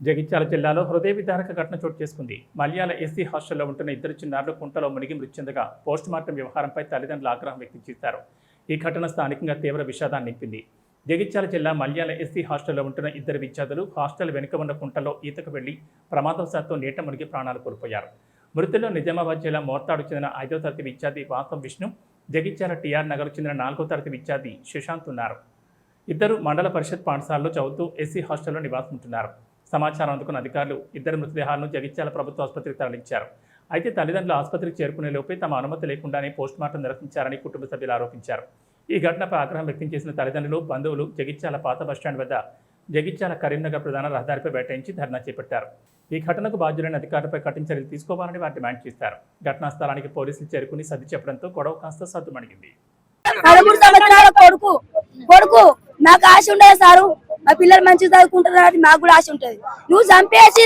జగిత్యాల జిల్లాలో హృదయ విదారక ఘటన చోటు చేసుకుంది. మల్యాల ఎస్సీ హాస్టల్లో ఉంటున్న ఇద్దరు చిన్నారులు కుంటలో మునిగి మృతి చెందగా పోస్టుమార్టం వ్యవహారంపై తల్లిదండ్రులు ఆగ్రహం వ్యక్తం చేశారు. ఈ ఘటన స్థానికంగా తీవ్ర విషాదాన్ని నింపింది. జగిత్యాల జిల్లా మల్యాల ఎస్సీ హాస్టల్లో ఉంటున్న ఇద్దరు విద్యార్థులు హాస్టల్ వెనుక ఉన్న కుంటలో ఈతకు వెళ్లి ప్రమాదవశాత్తు నీట మునిగి ప్రాణాలు కోల్పోయారు. మృతుల్లో నిజామాబాద్ జిల్లా మోర్తాడు చెందిన 5వ తరగతి విద్యార్థి వాసం విష్ణు, జగిత్యాల టీఆర్ నగర్ చెందిన 4వ తరగతి విద్యార్థి సుశాంత్ ఉన్నారు. ఇద్దరు మండల పరిషత్ పాఠశాలలో చదువుతూ ఎస్సీ హాస్టల్లో నివాసం ఉంటున్నారు. సమాచారం అందుకున్న అధికారులు ఇద్దరు మృతదేహాలను జగిత్యాల ప్రభుత్వ ఆసుపత్రికి తరలించారు. అయితే తల్లిదండ్రులు ఆసుపత్రికి చేరుకునే లోపే తమ అనుమతి లేకుండానే పోస్టుమార్టం నిర్వహించారని కుటుంబ సభ్యులు ఆరోపించారు. ఈ ఘటనపై ఆగ్రహం వ్యక్తం చేసిన తల్లిదండ్రులు, బంధువులు జగిత్యాల పాత బస్టాండ్ వద్ద జగిత్యాల కరీంనగర్ ప్రధాన రహదారిపై బైఠాయించి ధర్నా చేపట్టారు. ఈ ఘటనకు బాధ్యులైన అధికారులపై కఠిన చర్యలు తీసుకోవాలని వారు డిమాండ్ చేశారు. ఘటనా స్థలానికి పోలీసులు చేరుకుని సర్ది చెప్పడంతో గొడవ కాస్త సద్దుమణిగింది. 13 సంవత్సరాల కొడుకు నాకు ఆశ ఉండదు సారు, మా పిల్లలు మంచిగా చదువుకుంటారు, మాకు కూడా ఆశ ఉంటది. నువ్వు చంపేసి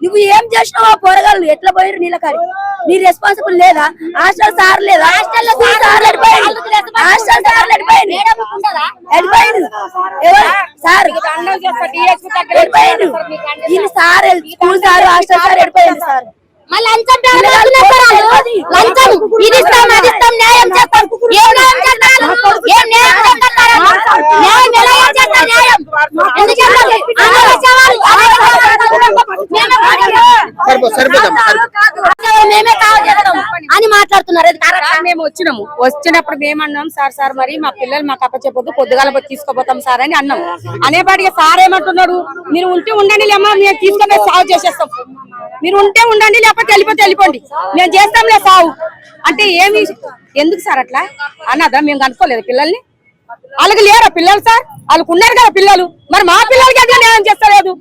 నువ్వు ఏం చేసినావో పోరగాళ్ళు ఎట్లా పోయారు నీళ్ళకాడి, నీ రెస్పాన్సిబుల్ లేదా? హాస్టల్ సార్ లేదా? Hostel school sir hostel sir ఎడిపోయింది సార్. అని మాట్లాడుతున్నారు. మేము వచ్చినప్పుడు మేమన్నాం సార్ మరి మా పిల్లలు మాకు అప్పచెప్పొద్దు, పొద్దుగాల తీసుకోపోతాం సార్ అని అన్నాం. అనేపాటికి సార్ ఏమంటున్నాడు, మీరు ఉంటే ఉండండి లేమ్మా, మేము తీసుకొని సాగు చేసేస్తాం, మీరు ఉంటే ఉండండి లేకపోతే వెళ్ళిపోండి, మేము చేస్తాంలే సాగు అంటే ఏమి ఎందుకు సార్ అట్లా అన్నదా? మేము కనుక్కోలేదు పిల్లల్ని, వాళ్ళకి లేరా పిల్లలు సార్? వాళ్ళకు ఉన్నారు కదా పిల్లలు, మరి మా పిల్లలకి ఎట్లా న్యాయం చేస్తలేదు?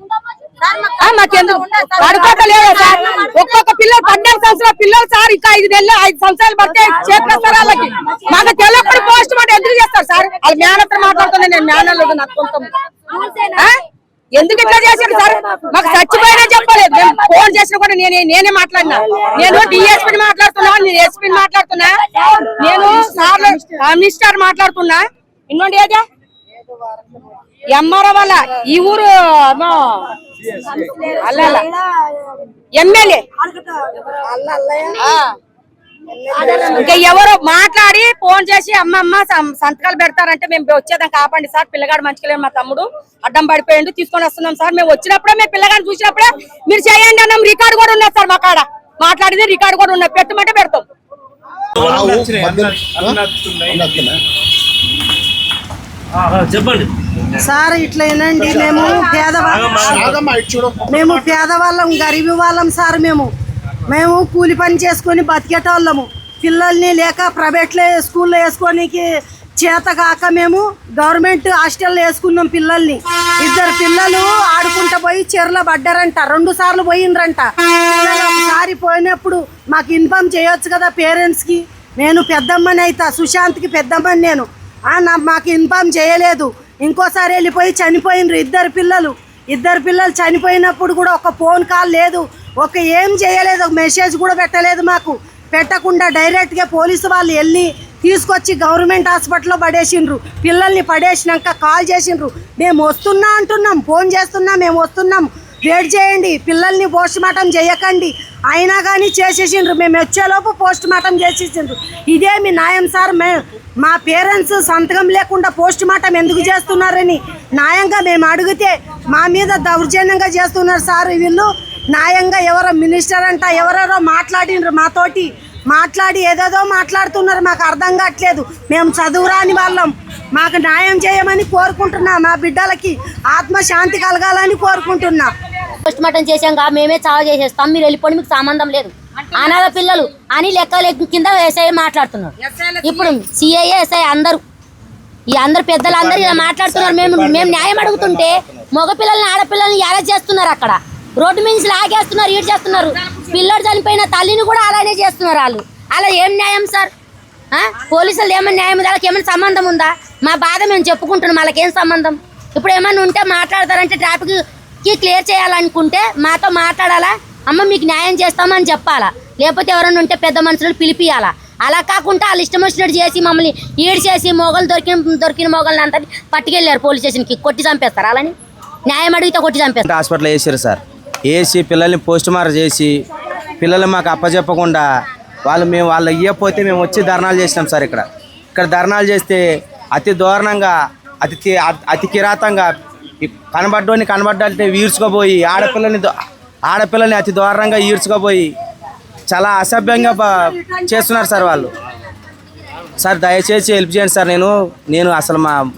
మాకెందుకు పడుకోవట్లేదా సార్? ఒక్కొక్క పిల్లలు 14 సంవత్సరాల పిల్లలు సార్, ఇంకా 5 సంవత్సరాలు పడితే చేస్తారు వాళ్ళకి. మాకు తెల్లప్పుడు పోస్ట్ మార్టం ఎందుకు చేస్తారు సార్? వాళ్ళు మేనత్ర మాట్లాడుతున్నా, నేను మేనలేదు నాకు కొంత ఎందుకు ఇట్లా చేశారు సార్? మాకు చచ్చిపోయినా చెప్పలేదు, మేము ఫోన్ చేసినా కూడా నేనే మాట్లాడినా. నేను డిఎస్పీని మాట్లాడుతున్నా, నేను ఎస్పీని మాట్లాడుతున్నా, నేను సార్ మినిస్టర్ మాట్లాడుతున్నా. ఇన్నోండి ఏదే ఎంఆర్ఓ వాళ్ళ ఈ ఊరు ఎమ్మెల్యే ఇంకా ఎవరో మాట్లాడి ఫోన్ చేసి అమ్మమ్మ సంతకాలు పెడతారంటే మేము వచ్చేదాం కాపండి సార్, పిల్లగాడు మంచిగా మా తమ్ముడు అడ్డం పడిపోయిండు, తీసుకొని వస్తున్నాం సార్. మేము వచ్చినప్పుడే మేము పిల్లగాడిని చూసినప్పుడే మీరు చేయండి అన్నాం. రికార్డు కూడా ఉన్నది సార్, మా కాడ మాట్లాడింది రికార్డు కూడా ఉన్నది, పెట్టమంటే పెడతాం. చెప్పండి సార్, ఇట్లా ఏనండి, మేము పేదవాళ్ళం, గరీబీ వాళ్ళం సార్. మేము కూలి పని చేసుకొని బతికేటోళ్ళము. పిల్లల్ని లేక ప్రైవేట్లో స్కూల్లో వేసుకోనికి చేత కాక మేము గవర్నమెంట్ హాస్టల్లో వేసుకున్నాం పిల్లల్ని. 2 పిల్లలు ఆడుకుంటా పోయి చెరులో పడ్డారంట, 2 సార్లు పోయిండ్రంట. ఒకసారి పోయినప్పుడు మాకు ఇన్ఫార్మ్ చేయొచ్చు కదా పేరెంట్స్కి. నేను పెద్దమ్మని అవుతా, సుశాంత్కి పెద్దమ్మని నేను. మాకు ఇన్ఫార్మ్ చేయలేదు. ఇంకోసారి వెళ్ళిపోయి చనిపోయినరు 2 పిల్లలు చనిపోయినప్పుడు కూడా ఒక ఫోన్ కాల్ లేదు, ఒక ఏం చేయలేదు, ఒక మెసేజ్ కూడా పెట్టలేదు. మాకు పెట్టకుండా డైరెక్ట్గా పోలీసు వాళ్ళు వెళ్ళి తీసుకొచ్చి గవర్నమెంట్ హాస్పిటల్లో పడేసిండ్రు. పిల్లల్ని పడేసినాక కాల్ చేసిండ్రు, మేము వస్తున్నా అంటున్నాం, ఫోన్ చేస్తున్నాం, మేము వస్తున్నాం, వెయిట్ చేయండి, పిల్లల్ని పోస్ట్ మార్టం చేయకండి. అయినా కానీ చేసేసిండ్రు. మేము వచ్చేలోపు పోస్ట్ మార్టం చేసేసిండ్రు. ఇదేమి న్యాయం సార్? మా పేరెంట్స్ సంతకం లేకుండా పోస్ట్ మార్టం ఎందుకు చేస్తున్నారని న్యాయంగా మేము అడిగితే మా మీద దౌర్జన్యంగా చేస్తున్నారు సార్ వీళ్ళు. న్యాయంగా ఎవరో మినిస్టర్ అంట ఎవరెవరో మాట్లాడినరు, మాతోటి మాట్లాడి ఏదేదో మాట్లాడుతున్నారు, మాకు అర్థం కావట్లేదు. మేము చదువురాని వాళ్ళం, మాకు న్యాయం చేయమని కోరుకుంటున్నా. మా బిడ్డలకి ఆత్మశాంతి కలగాలని కోరుకుంటున్నా. పోస్ట్ మార్టం చేసాం కా మేమే చావు చేసేస్తాం, మీరు వెళ్ళిపోండి, మీకు సంబంధం లేదు, అనాథ పిల్లలు అని లెక్క కింద ఎస్ఐ మాట్లాడుతున్నారు. ఇప్పుడు సిఐ ఎస్ఐ అందరు పెద్దలందరూ ఇలా మాట్లాడుతున్నారు. మేము న్యాయం అడుగుతుంటే మగపిల్లల్ని ఆడపిల్లల్ని అరెస్ట్ చేస్తున్నారు, అక్కడ రోడ్డు మీద లాగేస్తున్నారు, ఈడ్ చేస్తున్నారు. పిల్లడు చనిపోయిన తల్లిని కూడా అలానే చేస్తున్నారు వాళ్ళు. అలా ఏం న్యాయం సార్? పోలీసులు ఏమైనా న్యాయం ఉందా? వాళ్ళకి ఏమైనా సంబంధం ఉందా? మా బాధ మేము చెప్పుకుంటున్నాం, వాళ్ళకేం సంబంధం? ఇప్పుడు ఏమైనా ఉంటే మాట్లాడతారంటే ట్రాఫిక్కి క్లియర్ చేయాలనుకుంటే మాతో మాట్లాడాలా, అమ్మ మీకు న్యాయం చేస్తామని చెప్పాలా, లేకపోతే ఎవరైనా ఉంటే పెద్ద మనుషులు పిలిపియాలా. అలా కాకుండా వాళ్ళు ఇష్టం వచ్చినట్టు చేసి మమ్మల్ని ఈడ్ చేసి దొరికిన మొగల్ని అంతా పట్టుకెళ్ళారు పోలీస్ స్టేషన్కి, కొట్టి చంపేస్తారు. అలాని న్యాయం అడిగితే కొట్టి చంపేస్తారు. హాస్పిటల్ వేసారు సార్. వేసి పిల్లల్ని పోస్ట్ మార్టం చేసి పిల్లల్ని మాకు అప్పచెప్పకుండా వాళ్ళు ఇవ్వకపోతే మేము వచ్చి ధర్నాలు చేసినాం సార్. ఇక్కడ ధర్నాలు చేస్తే అతి దారుణంగా అతి కిరాతంగా కనబడ్డంటే ఈడ్చుకోపోయి ఆడపిల్లని అతి దారుణంగా ఈడ్చుకోపోయి చాలా అసభ్యంగా చేస్తున్నారు సార్ వాళ్ళు. సార్ దయచేసి హెల్ప్ చేయండి సార్. నేను అసలు